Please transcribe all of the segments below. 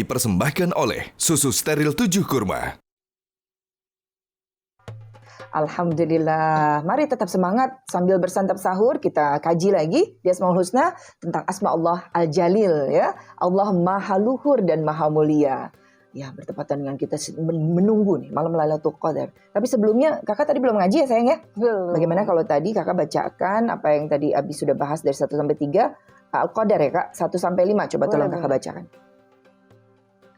dipersembahkan oleh Susu Steril 7 Kurma. Alhamdulillah. Mari tetap semangat sambil bersantap sahur, kita kaji lagi di Asmaul Husna tentang Asma Allah Al-Jalil ya. Allah Maha Luhur dan Maha Mulia. Ya, bertepatan dengan kita menunggu nih malam Lailatul Qadar. Tapi sebelumnya kakak tadi belum ngaji ya sayang ya? Belum. Bagaimana kalau tadi kakak bacakan apa yang tadi Abi sudah bahas dari 1 sampai 3 Al-Qadar ya kak? 1 sampai 5 coba tolong kakak bacakan.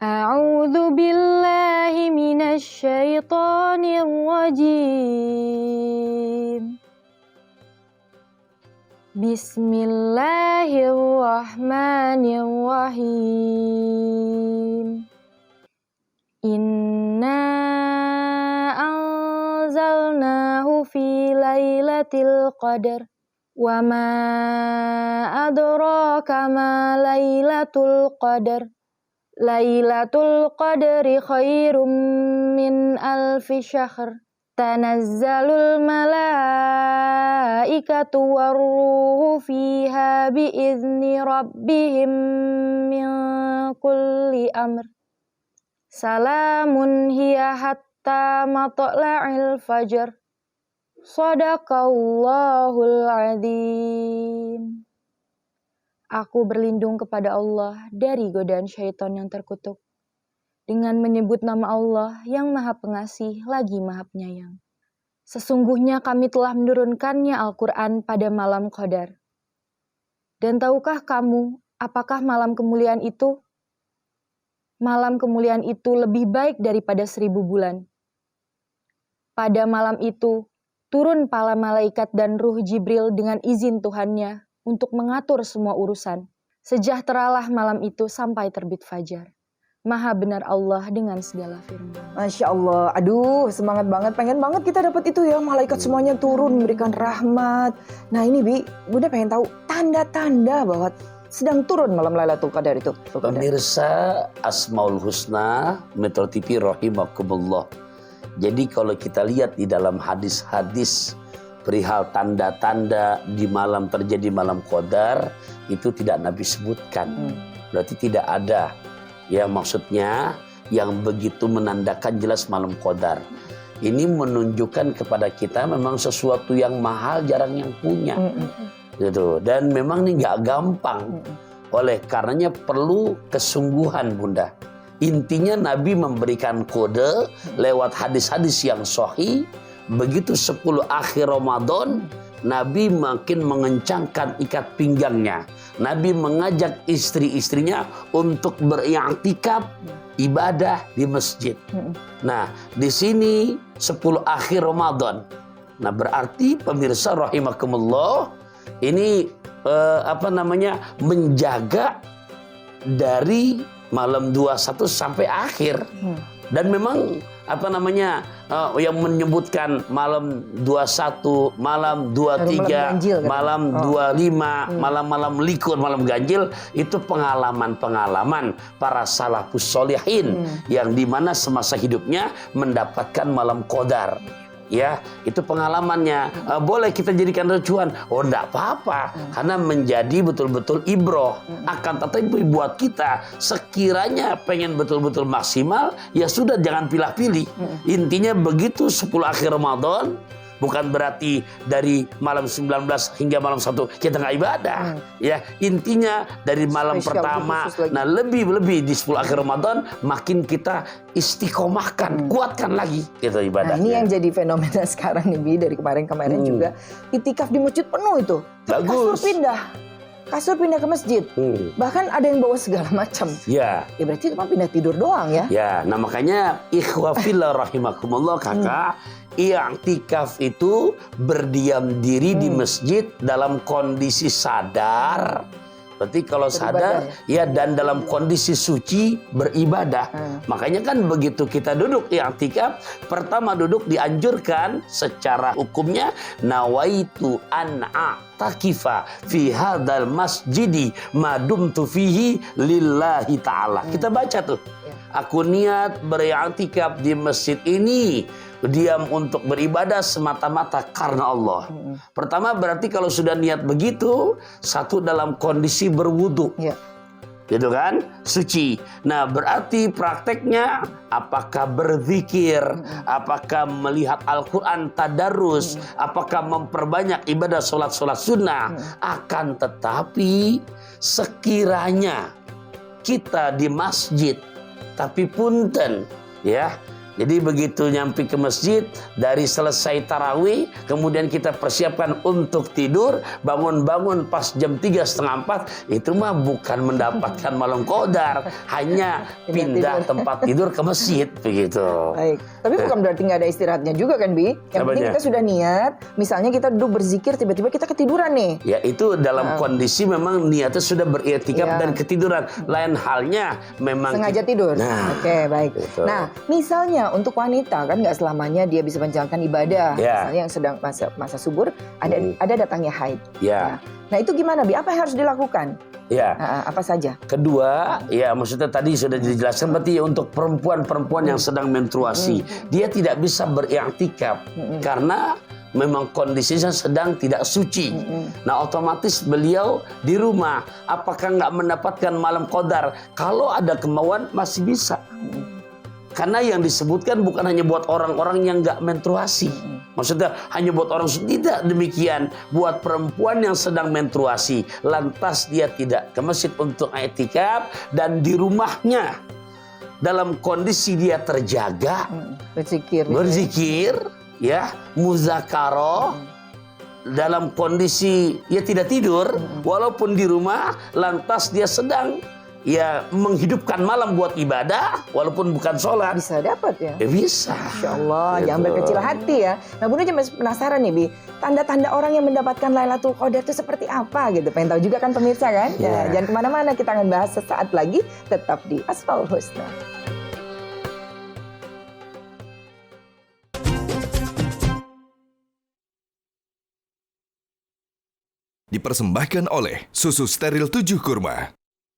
A'udzu billahi minasy syaithanir rajim. Bismillahirrahmanirrahim. Inna anzalnahu fi lailatul qadar. Wa ma adraka ma lailatul qadar. Lailatul qadri khairum min alfi syahr. Tanazzalul malaikatu warruhu fiha biizni rabbihim min kulli amr. Salamun hiya hatta matla'il fajr. Shadaqallahul adzim. Aku berlindung kepada Allah dari godaan syaitan yang terkutuk. Dengan menyebut nama Allah yang Maha Pengasih lagi Maha Penyayang. Sesungguhnya kami telah menurunkannya Al-Quran pada malam Qadar. Dan tahukah kamu apakah malam kemuliaan itu? Malam kemuliaan itu lebih baik daripada 1000 bulan. Pada malam itu, turun para malaikat dan ruh Jibril dengan izin Tuhannya untuk mengatur semua urusan. Sejahteralah malam itu sampai terbit fajar. Maha benar Allah dengan segala firman. Masya Allah, aduh semangat banget, pengen banget kita dapat itu ya, malaikat semuanya turun memberikan rahmat. Nah ini Bi, Bunda pengen tahu tanda-tanda bahwa sedang turun malam Lailatul Qadar itu. Pemirsa Asmaul Husna, Metro TV rahimakumullah. Jadi kalau kita lihat di dalam hadis-hadis perihal tanda-tanda di malam terjadi malam Qadar, itu tidak Nabi sebutkan. Berarti tidak ada. Ya maksudnya yang begitu menandakan jelas malam Qadar. Ini menunjukkan kepada kita memang sesuatu yang mahal jarang yang punya. Gitu. Dan memang ini nggak gampang. Oleh karenanya perlu kesungguhan Bunda. Intinya Nabi memberikan kode lewat hadis-hadis yang sahih. Begitu 10 akhir Ramadan, Nabi makin mengencangkan ikat pinggangnya. Nabi mengajak istri-istrinya untuk beriktikaf ibadah di masjid. Nah, di sini 10 akhir Ramadan. Nah, berarti pemirsa rahimakumullah, ini menjaga dari malam 21 sampai akhir. Dan memang yang menyebutkan malam 21, malam 23, malam 25, malam-malam likur, malam ganjil, itu pengalaman-pengalaman para salafus sholihin yang dimana semasa hidupnya mendapatkan malam Qadar. Ya, itu pengalamannya. Boleh kita jadikan acuan. Oh, enggak apa-apa. Karena menjadi betul-betul ibroh. Akan tetapi buat kita, sekiranya pengen betul-betul maksimal, ya sudah jangan pilih-pilih. Intinya begitu 10 akhir Ramadan, bukan berarti dari malam 19 hingga malam 1 kita nggak ibadah. Ya, intinya dari malam pertama, nah lebih di 10 akhir Ramadan makin kita istiqomahkan, kuatkan lagi gitu ibadahnya. Nah, ini yang jadi fenomena sekarang nih Bi, dari kemarin-kemarin juga itikaf di masjid penuh itu. Bagus. Kasur pindah ke masjid. Bahkan ada yang bawa segala macam. Ya berarti cuma pindah tidur doang ya. Ya, nah makanya ikhwa fillah rahimakumullah kakak, i'tikaf itu berdiam diri di masjid dalam kondisi sadar. Berarti kalau sadar ya dan dalam kondisi suci beribadah. Makanya kan begitu kita duduk i'tikaf, pertama duduk dianjurkan secara hukumnya nawaitu an a'takifa fi hadzal masjidi madumtu fihi lillahi ta'ala. Kita baca tuh. Aku niat beriktikaf di masjid ini, diam untuk beribadah semata-mata karena Allah. Pertama berarti kalau sudah niat begitu, satu dalam kondisi berwudu. gitu kan, suci. Nah, berarti prakteknya apakah berzikir, apakah melihat Al-Quran tadarus, apakah memperbanyak ibadah sholat-sholat sunnah. Akan tetapi sekiranya kita di masjid, tapi punten, ya. Jadi begitu nyampe ke masjid, dari selesai tarawih, kemudian kita persiapkan untuk tidur, bangun-bangun pas jam 3:30, itu mah bukan mendapatkan malam qadar, hanya pindah tempat tidur ke masjid, begitu. Baik, tapi bukan berarti nggak ada istirahatnya juga kan, Bi? Yang penting kita sudah niat, misalnya kita duduk berzikir, tiba-tiba kita ketiduran nih. Ya, itu dalam kondisi memang niatnya sudah beriktikaf dan ketiduran. Lain halnya memang sengaja tidur. Nah, Oke, baik. gitu. Nah, misalnya untuk wanita kan nggak selamanya dia bisa menjalankan ibadah. Ya. Misalnya yang sedang masa subur, ada datangnya haid. Ya. Nah, itu gimana, Bi? Apa yang harus dilakukan? Ya. Apa saja? Kedua, ya maksudnya tadi sudah dijelaskan, berarti untuk perempuan-perempuan yang sedang menstruasi, dia tidak bisa beriktikaf karena memang kondisinya sedang tidak suci. Nah, otomatis beliau di rumah, apakah nggak mendapatkan malam qadar? Kalau ada kemauan masih bisa. Karena yang disebutkan bukan hanya buat orang-orang yang nggak menstruasi. Maksudnya hanya buat orang, tidak demikian. Buat perempuan yang sedang menstruasi, lantas dia tidak ke masjid untuk i'tikaf dan di rumahnya dalam kondisi dia terjaga, berzikir, ya, muzakarah, dalam kondisi ya tidak tidur, walaupun di rumah, lantas dia sedang ya menghidupkan malam buat ibadah, walaupun bukan sholat. Bisa dapat ya? Ya bisa. Masya Allah, Gitu. jangan berkecil hati ya. Nah, Bunda cuma penasaran nih, Bi. Tanda-tanda orang yang mendapatkan Lailatul Qadar itu seperti apa gitu. Pengen tahu juga kan pemirsa kan? Ya, jangan kemana-mana, kita akan bahas sesaat lagi. Tetap di Asmaul Husna. Dipersembahkan oleh Susu Steril 7 Kurma.